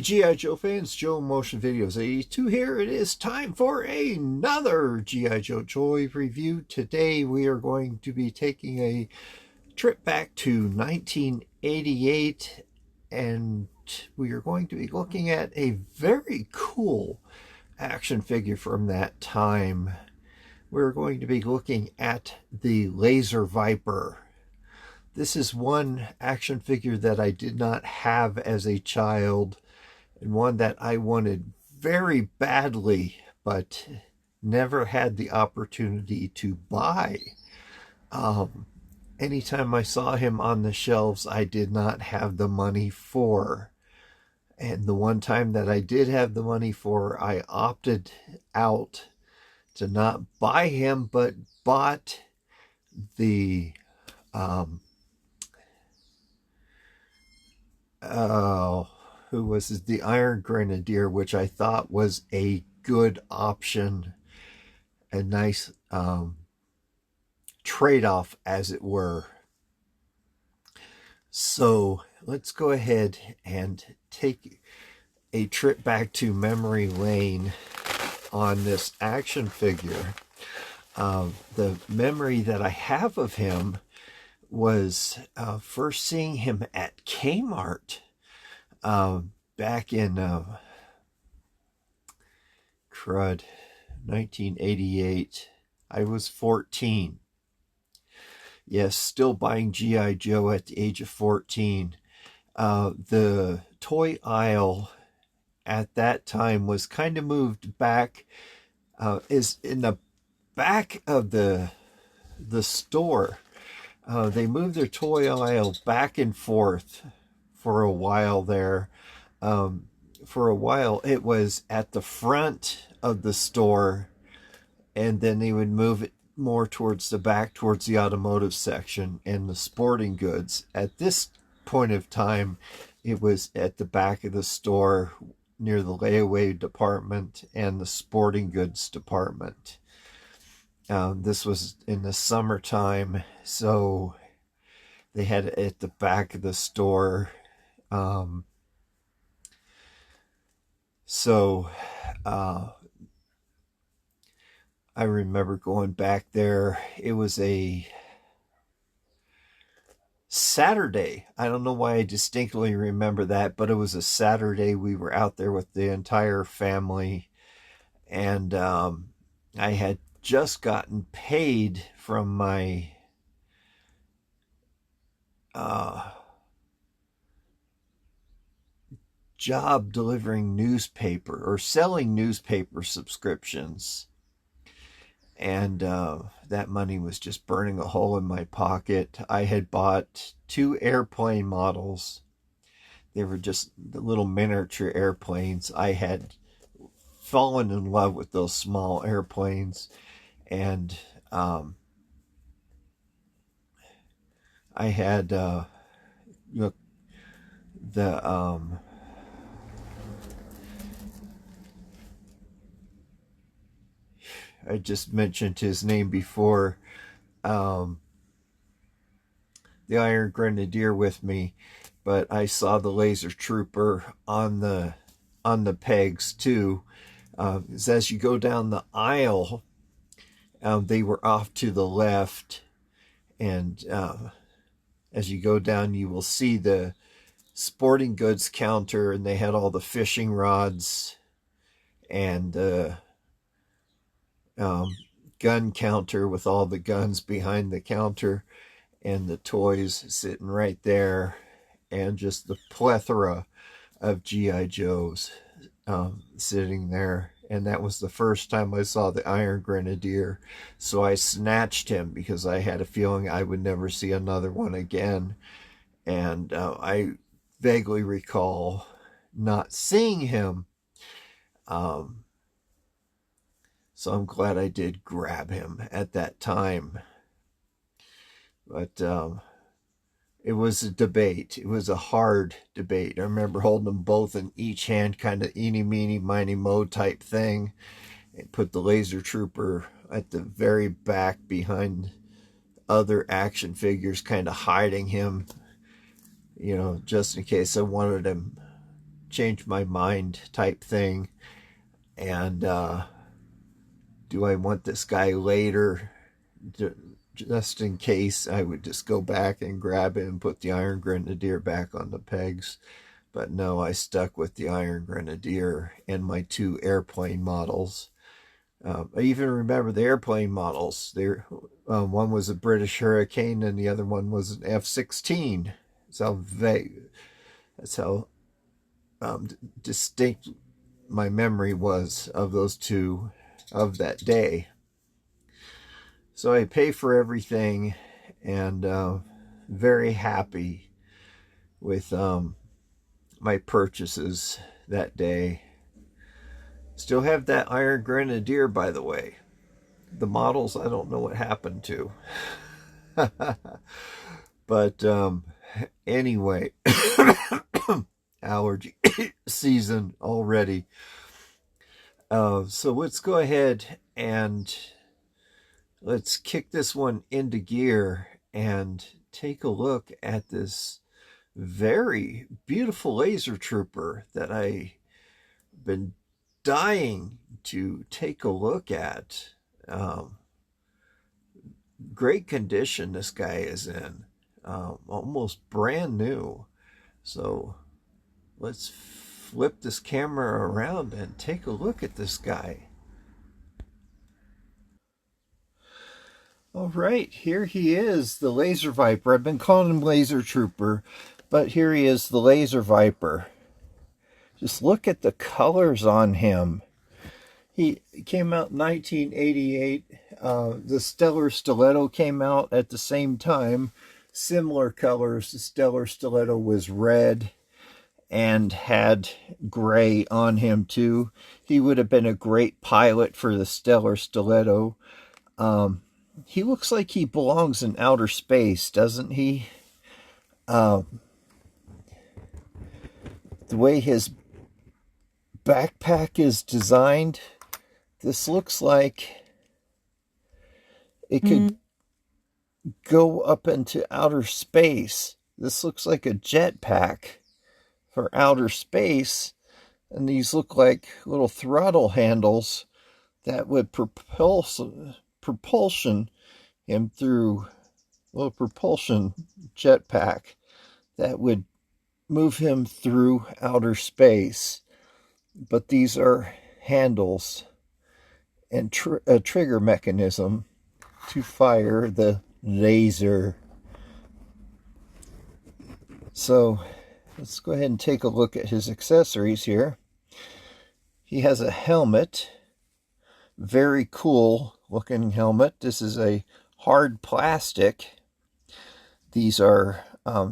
G.I. Joe fans, Joe Motion Videos 82 here. It is time for another G.I. Joe Joy review. Today we are going to be taking a trip back to 1988 and we are going to be looking at a very cool action figure from that time. We're going to be looking at the Laser Viper. This is one action figure that I did not have as a child, and one that I wanted very badly, but never had the opportunity to buy. Anytime I saw him on the shelves, I did not have the money for. And the one time that I did have the money for, I opted out to not buy him, but bought the who was it? The Iron Grenadier, which I thought was a good option, a nice trade-off, as it were. So let's go ahead and take a trip back to memory lane on this action figure. The memory that I have of him was first seeing him at Kmart back in 1988. I was 14. Yes, still buying G.I. Joe at the age of 14. The toy aisle at that time was kind of moved back, is in the back of the store. They moved their toy aisle back and forth for a while there. For a while it was at the front of the store, and then they would move it more towards the back, towards the automotive section and the sporting goods. At this point of time, it was at the back of the store near the layaway department and the sporting goods department. This was in the summertime, so they had it at the back of the store. I remember going back there. It was a Saturday. I don't know why I distinctly remember that, but it was a Saturday. We were out there with the entire family, and I had just gotten paid from my job delivering newspaper or selling newspaper subscriptions, and that money was just burning a hole in my pocket. I had bought 2 airplane models. They were just the little miniature airplanes. I had fallen in love with those small airplanes, and I had I just mentioned his name before, the Iron Grenadier with me, but I saw the Laser Trooper on the pegs too. As you go down the aisle, they were off to the left, and as you go down, you will see the sporting goods counter, and they had all the fishing rods and gun counter with all the guns behind the counter, and the toys sitting right there, and just the plethora of G.I. Joes sitting there. And that was the first time I saw the Iron Grenadier, so I snatched him because I had a feeling I would never see another one again. And I vaguely recall not seeing him, so I'm glad I did grab him at that time. But it was a debate. It was a hard debate. I remember holding them both in each hand, kind of eeny, meeny, miny, mo type thing. And put the Laser Trooper at the very back behind other action figures, kind of hiding him, you know, just in case I wanted him change my mind type thing. And do I want this guy later? Just in case, I would just go back and grab it and put the Iron Grenadier back on the pegs. But no, I stuck with the Iron Grenadier and my 2 airplane models. I even remember the airplane models. One was a British Hurricane and the other one was an F-16. That's how distinct my memory was of those 2 of that day. So I pay for everything, and very happy with my purchases that day. Still have that Iron Grenadier, by the way. The models, I don't know what happened to. But anyway, allergy season already. So let's go ahead and let's kick this one into gear and take a look at this very beautiful laser trooper that I've been dying to take a look at. Great condition this guy is in. Almost brand new. So let's flip this camera around and take a look at this guy. All right, here he is, the Laser Viper. I've been calling him Laser Trooper, but here he is, the Laser Viper. Just look at the colors on him. He came out in 1988. The Stellar Stiletto came out at the same time. Similar colors. The Stellar Stiletto was red and had gray on him too. He would have been a great pilot for the Stellar Stiletto. He looks like he belongs in outer space, doesn't he? The way his backpack is designed, this looks like it could go up into outer space. This looks like a jetpack for outer space, and these look like little throttle handles that would propulsion him through, a little propulsion jetpack that would move him through outer space. But these are handles and a trigger mechanism to fire the laser. So let's go ahead and take a look at his accessories here. He has a helmet, very cool looking helmet. This is a hard plastic. These are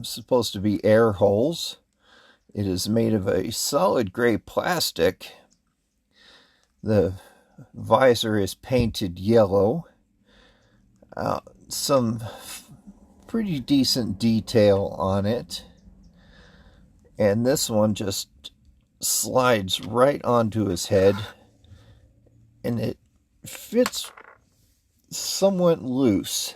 supposed to be air holes. It is made of a solid gray plastic. The visor is painted yellow. Some pretty decent detail on it. And this one just slides right onto his head. And it fits somewhat loose.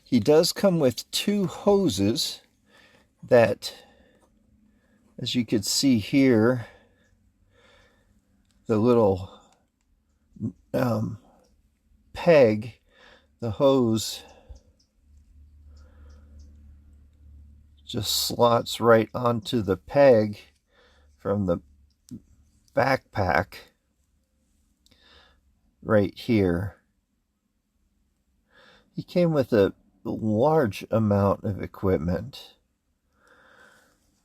He does come with 2 hoses that, as you can see here, the little peg, the hose just slots right onto the peg from the backpack right here. He came with a large amount of equipment.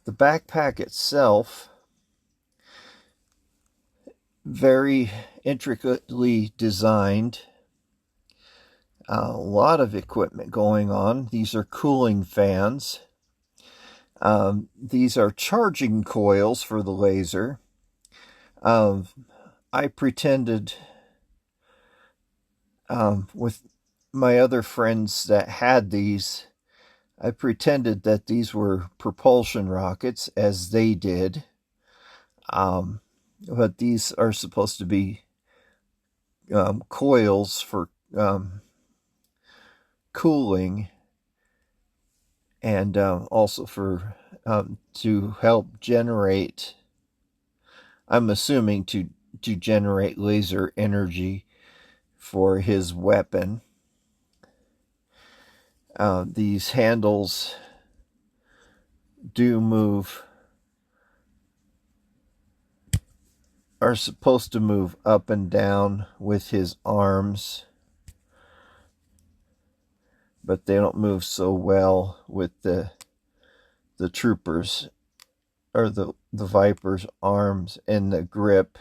The backpack itself, very intricately designed. A lot of equipment going on. These are cooling fans. These are charging coils for the laser. I pretended with my other friends that had these, I pretended that these were propulsion rockets, as they did. But these are supposed to be coils for cooling, and also for to help generate, I'm assuming to generate laser energy for his weapon. These handles do move, are supposed to move up and down with his arms, but they don't move so well with the troopers, or the Viper's arms and the grip.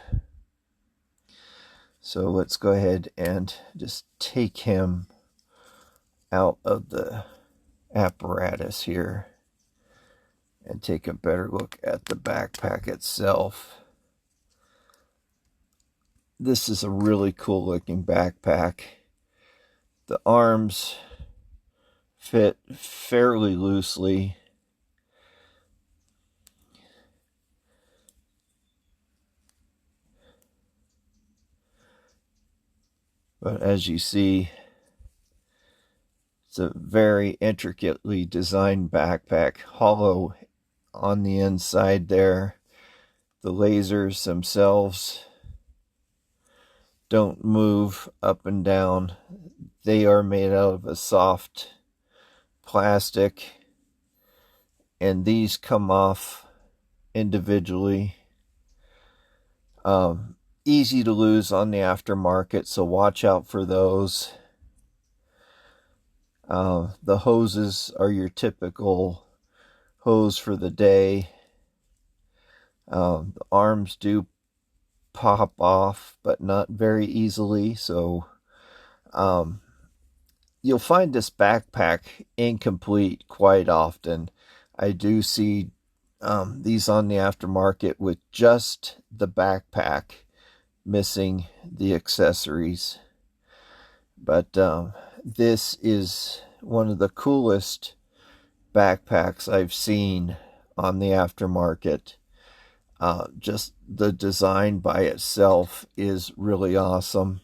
So let's go ahead and just take him out of the apparatus here and take a better look at the backpack itself. This is a really cool looking backpack. The arms fit fairly loosely. But as you see, it's a very intricately designed backpack, hollow on the inside there. The lasers themselves don't move up and down. They are made out of a soft plastic, and these come off individually. Easy to lose on the aftermarket, so watch out for those. The hoses are your typical hose for the day. The arms do pop off, but not very easily, so you'll find this backpack incomplete quite often. I do see these on the aftermarket with just the backpack, missing the accessories. But this is one of the coolest backpacks I've seen on the aftermarket. Just the design by itself is really awesome.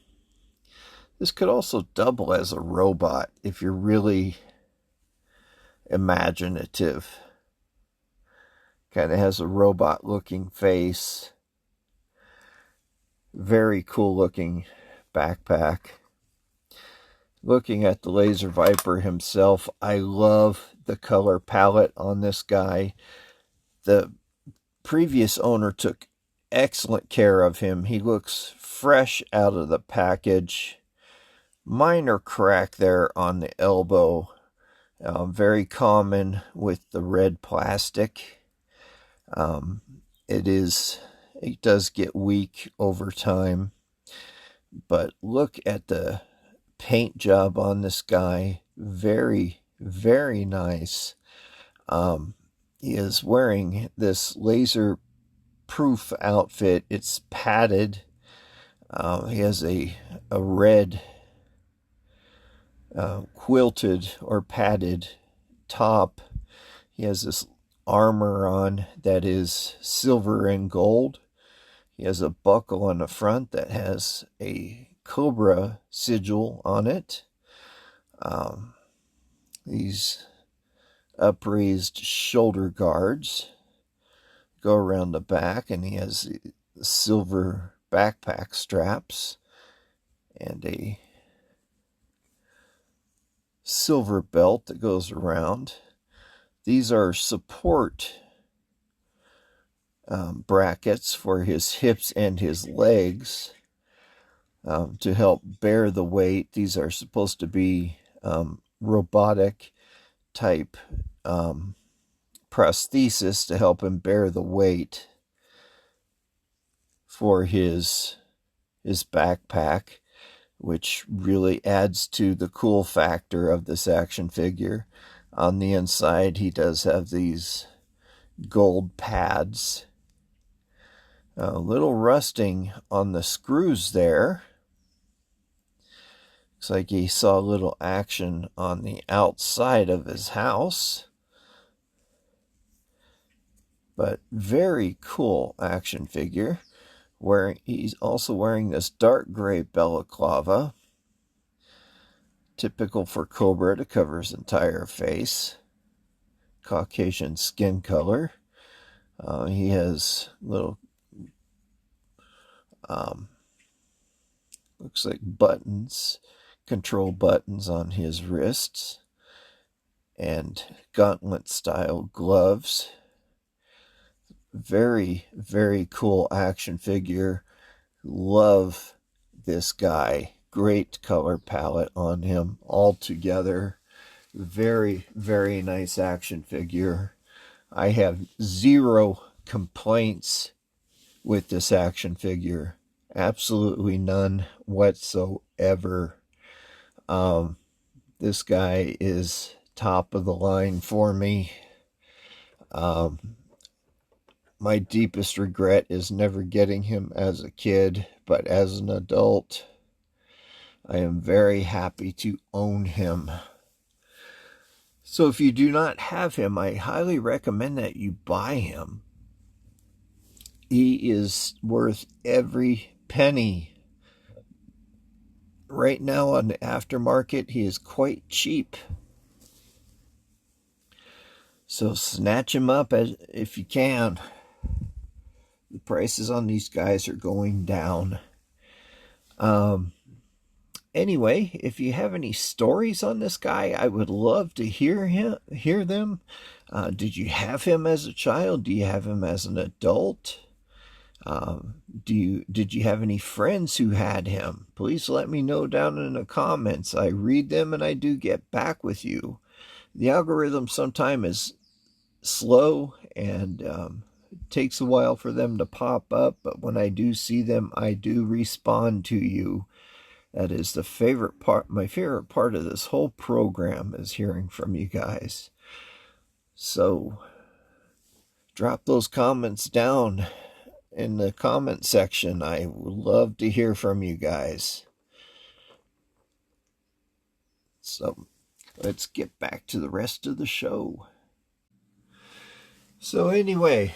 This could also double as a robot if you're really imaginative. Kind of has a robot looking face. Very cool looking backpack. Looking at the Laser Viper himself, I love the color palette on this guy. The previous owner took excellent care of him. He looks fresh out of the package. Minor crack there on the elbow. Very common with the red plastic. It does get weak over time. But look at the paint job on this guy. Very, very nice. He is wearing this laser proof outfit. It's padded. He has a red quilted or padded top. He has this armor on that is silver and gold. He has a buckle on the front that has a Cobra sigil on it. These upraised shoulder guards go around the back, and he has silver backpack straps and a silver belt that goes around. These are support brackets for his hips and his legs to help bear the weight. These are supposed to be robotic type prosthesis to help him bear the weight for his backpack, which really adds to the cool factor of this action figure. On the inside, he does have these gold pads. A little rusting on the screws there. Looks like he saw a little action on the outside of his house. But very cool action figure. He's also wearing this dark gray balaclava, typical for Cobra, to cover his entire face. Caucasian skin color. He has little, looks like buttons, control buttons on his wrists, and gauntlet style gloves. Very, very cool action figure. Love this guy. Great color palette on him altogether. Very, very nice action figure. I have zero complaints with this action figure. Absolutely none whatsoever. This guy is top of the line for me. My deepest regret is never getting him as a kid, but as an adult, I am very happy to own him. So if you do not have him, I highly recommend that you buy him. He is worth every penny. Right now on the aftermarket, he is quite cheap. So snatch him up if you can. The prices on these guys are going down. Anyway, if you have any stories on this guy, I would love to hear them. Did you have him as a child? Do you have him as an adult? Did you have any friends who had him? Please let me know down in the comments. I read them and I do get back with you. The algorithm sometimes is slow and it takes a while for them to pop up, but when I do see them, I do respond to you. That is the favorite part. My favorite part of this whole program is hearing from you guys. So drop those comments down in the comment section. I would love to hear from you guys. So let's get back to the rest of the show. So anyway,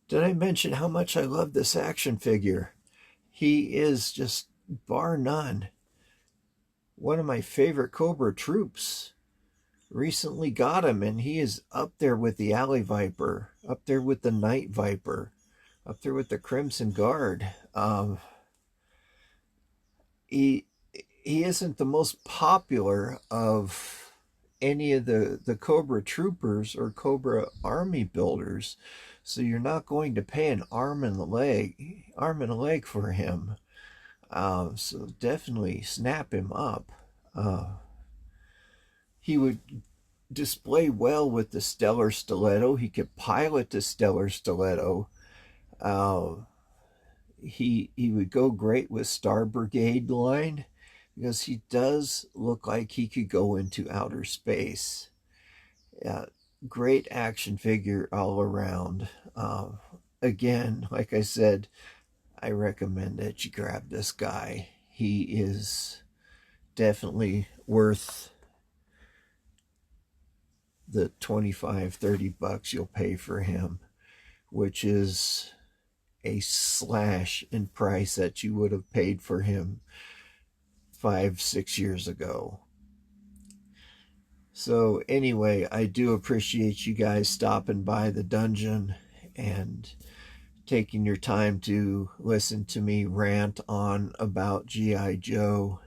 did I mention how much I love this action figure? He is just, bar none, one of my favorite Cobra troops. Recently got him, and he is up there with the Alley Viper, up there with the Night Viper, up there with the Crimson Guard. He isn't the most popular of any of the Cobra troopers or Cobra army builders, so you're not going to pay an arm and a leg for him. So definitely snap him up. He would display well with the Stellar Stiletto. He could pilot the Stellar Stiletto. He would go great with Star Brigade line, because he does look like he could go into outer space. Great action figure all around. Again, like I said, I recommend that you grab this guy. He is definitely worth the $25-30 you'll pay for him, which is a slash in price that you would have paid for him 5-6 years ago. So anyway, I do appreciate you guys stopping by the dungeon and taking your time to listen to me rant on about G.I. Joe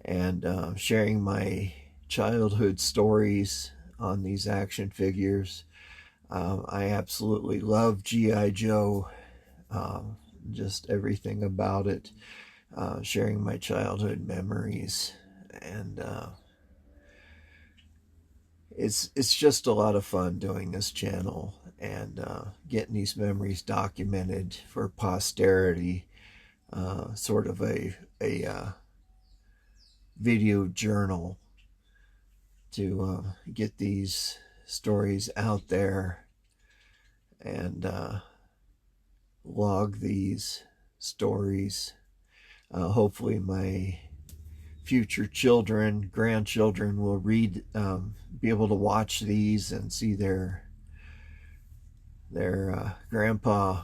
and sharing my childhood stories on these action figures. I absolutely love G.I. Joe, just everything about it, sharing my childhood memories, and it's just a lot of fun doing this channel and getting these memories documented for posterity, sort of a video journal to get these stories out there and log these stories. Hopefully my future children, grandchildren will read, be able to watch these and see their grandpa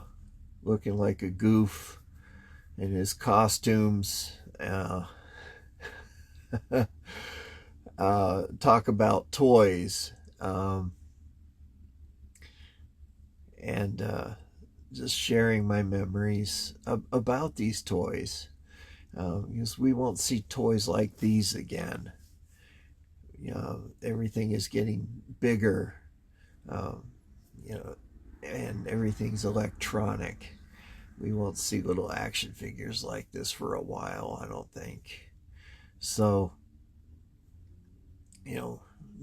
looking like a goof in his costumes. talk about toys, and just sharing my memories about these toys, because we won't see toys like these again. Everything is getting bigger, you know, and everything's electronic. We won't see little action figures like this for a while, I don't think. So,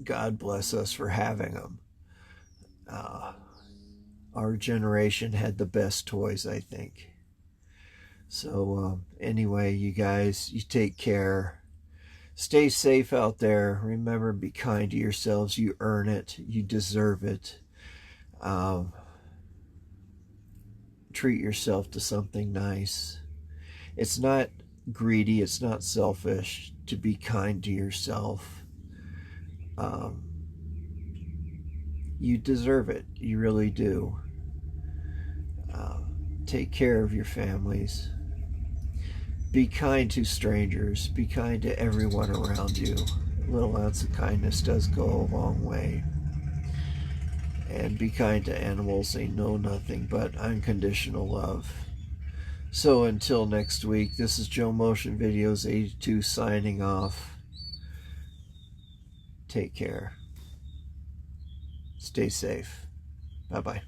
God bless us for having them. Our generation had the best toys, I think. So anyway, you guys, you take care. Stay safe out there. Remember, be kind to yourselves. You earn it. You deserve it. Treat yourself to something nice. It's not greedy. It's not selfish to be kind to yourself. You deserve it. You really do. Take care of your families. Be kind to strangers. Be kind to everyone around you. A little ounce of kindness does go a long way. And be kind to animals. They know nothing but unconditional love. So until next week, this is Joe Motion Videos 82 signing off. Take care. Stay safe. Bye-bye.